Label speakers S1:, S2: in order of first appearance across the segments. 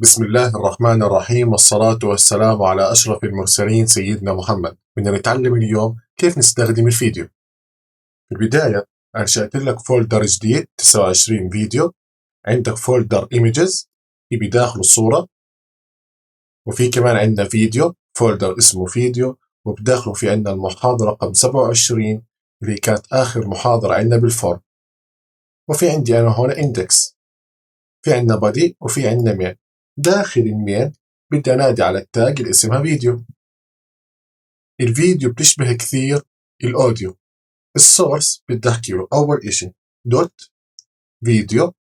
S1: بسم الله الرحمن الرحيم، والصلاة والسلام على أشرف المرسلين سيدنا محمد. بدنا نتعلم اليوم كيف نستخدم الفيديو. في البداية أنشأت لك فولدر جديد 29 فيديو. عندك فولدر Images في بداخله صورة، وفي كمان عندنا فيديو فولدر اسمه فيديو، وبداخله في عندنا المحاضرة رقم 27 اللي كانت آخر محاضرة عندنا بالفورم. وفي عندي أنا هون إندكس، في عندنا body وفي عندنا main. داخل المين بدي أنادي على التاج اللي اسمها فيديو. الفيديو بتشبه كثير الأوديو. السورس بدي أحكي له أول إشي دوت فيديو،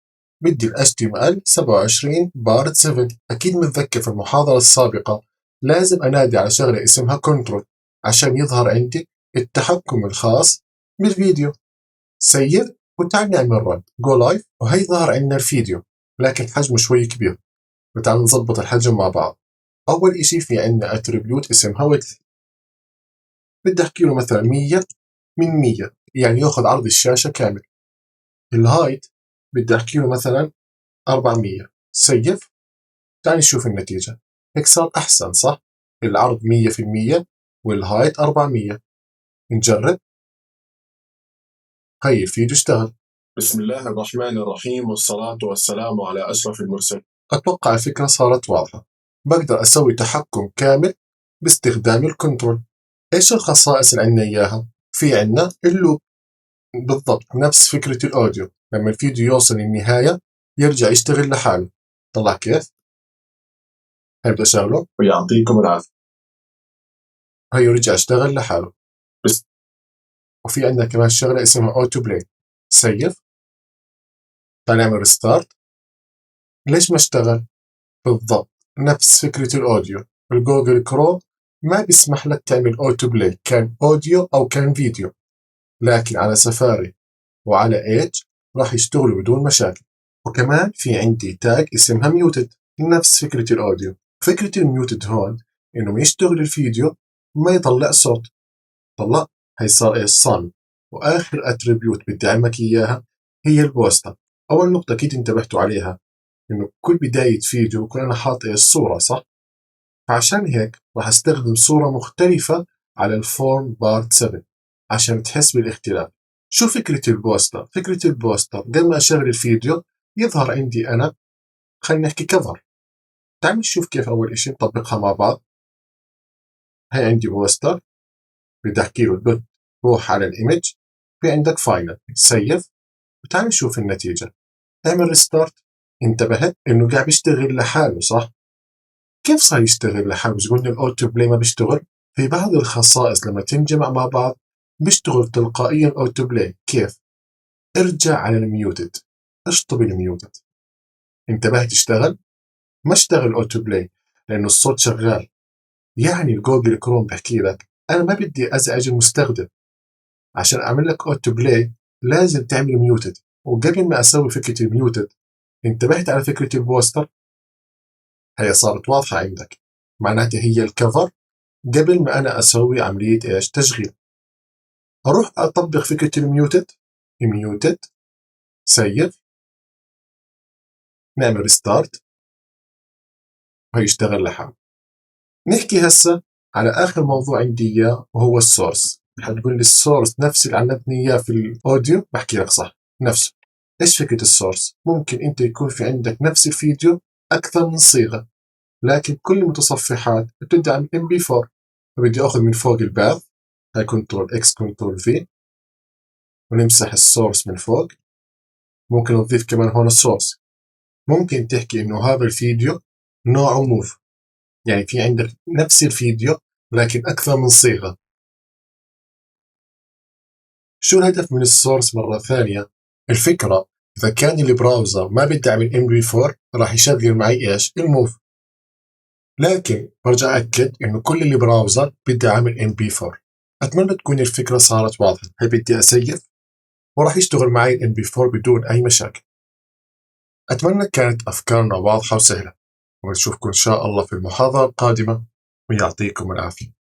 S1: بدي ال HTML 27 بارت 7. أكيد متذكر في المحاضرة السابقة لازم أنادي على شغلة اسمها كنترول عشان يظهر عندي التحكم الخاص بالفيديو. سيف وتعال نعمل رن جو لايف، وهي ظهر عندنا الفيديو لكن حجمه شوي كبير. وتعال نظبط الحجم مع بعض. أول إشي في عندنا اتريبيوت اسمها width، بدي أحكي له مثلا 100 من 100 يعني ياخذ عرض الشاشة كامل. الهايت بدي أحكي له مثلا 400. سيف، تعال نشوف النتيجة. هيك صار أحسن صح؟ العرض 100% والهايت 400. نجرب. هاي الفيديو اشتغل. بسم الله الرحمن الرحيم، والصلاة والسلام على أشرف المرسلين. أتوقع الفكرة صارت واضحة. بقدر أسوي تحكم كامل باستخدام الكنترول. إيش الخصائص اللي عندنا إياها؟ في عندنا اللوب، بالضبط نفس فكرة الأوديو، لما الفيديو يوصل للنهاية يرجع يشتغل لحاله. طلع كيف؟ هيبدأ شغله ويعطيكم العافية. هي رجع اشتغل لحاله بس. وفي عندنا كمان شغلة اسمها أوتو بلاي. سيف، تعال نعمل ريستارت. ليش ما اشتغل؟ بالضبط نفس فكرة الأوديو. الجوجل كروم ما بيسمح لك تعمل أوتو بلاي كان أوديو أو كان فيديو، لكن على سفاري وعلى إيدج راح يشتغلوا بدون مشاكل. وكمان في عندي تاج اسمها ميوتد، نفس فكرة الأوديو. فكرة الميوتد هون إنه يشتغل الفيديو ما يطلع صوت. طلع، هي صار إيش صامت. وآخر أتريبيوت بدي أعلمك إياها هي البوستر. أول نقطة أكيد انتبهتوا عليها إنه كل بداية فيديو بكون أنا حاط إيش صورة صح؟ فعشان هيك راح أستخدم صورة مختلفة على الفورم بارت 7 عشان تحس بالاختلاف. شو فكرة البوستر؟ فكرة البوستر قبل ما أشغل الفيديو يظهر عندي أنا، خلينا نحكي كفر. تعال نشوف كيف. أول إشي نطبقها مع بعض. هي عندي بوستر، بدي أحكي له دوت روح على الإيمج، في عندك فاينل سيف، وتعال نشوف النتيجة. اعمل ريستارت. انتبهت إنه قاعد بيشتغل لحاله صح؟ كيف صار يشتغل لحاله؟ مش قلنا الأوتو بلاي ما بيشتغل؟ في بعض الخصائص لما تنجمع مع بعض بيشتغل تلقائيا أوتو بلاي. كيف؟ ارجع على الميوتد، اشطب الميوتد. انتبهت اشتغل؟ ما اشتغل أوتو بلاي لأنه الصوت شغال. يعني الجوجل كروم بحكي لك أنا ما بدي أزعج المستخدم، عشان أعمل لك أوتو بلاي لازم تعمل ميوتد. وقبل ما أسوي فكرة الميوتد انتبهت على فكرة البوستر. هي صارت واضحة عندك، معناته هي الكفر قبل ما أنا أسوي عملية إيش تشغيل. أروح أطبق فكرة الميوتد. ميوتد سيف، نعمل ريستارت وهيشتغل لحاله. نحكي هسه على آخر موضوع عندي إياه وهو السورس. حتقول لي السورس نفس اللي علمتني إياه في الأوديو. بحكي لك صح نفسه. إيش فكرة السورس؟ ممكن أنت يكون في عندك نفس الفيديو أكثر من صيغة، لكن كل المتصفحات بتدعم MP4. فبدي أخذ من فوق الباث، هاي كنترول إكس كنترول في، ونمسح السورس من فوق. ممكن نضيف كمان هون السورس. ممكن تحكي إنه هذا الفيديو نوعه موف، يعني في عندك نفس الفيديو لكن أكثر من صيغة. شو الهدف من السورس مرة ثانية؟ الفكرة إذا كان البراوزر ما بيدعم MP4 راح يشغل معي إيش؟ الموف. لكن برجع أكد إنه كل البراوزر بيدعم MP4. أتمنى تكون الفكرة صارت واضحة. هي بدي أسيف وراح يشتغل معي MP4 بدون أي مشاكل. أتمنى كانت أفكارنا واضحة وسهلة، ونشوفكم إن شاء الله في المحاضرة القادمة، ويعطيكم العافية.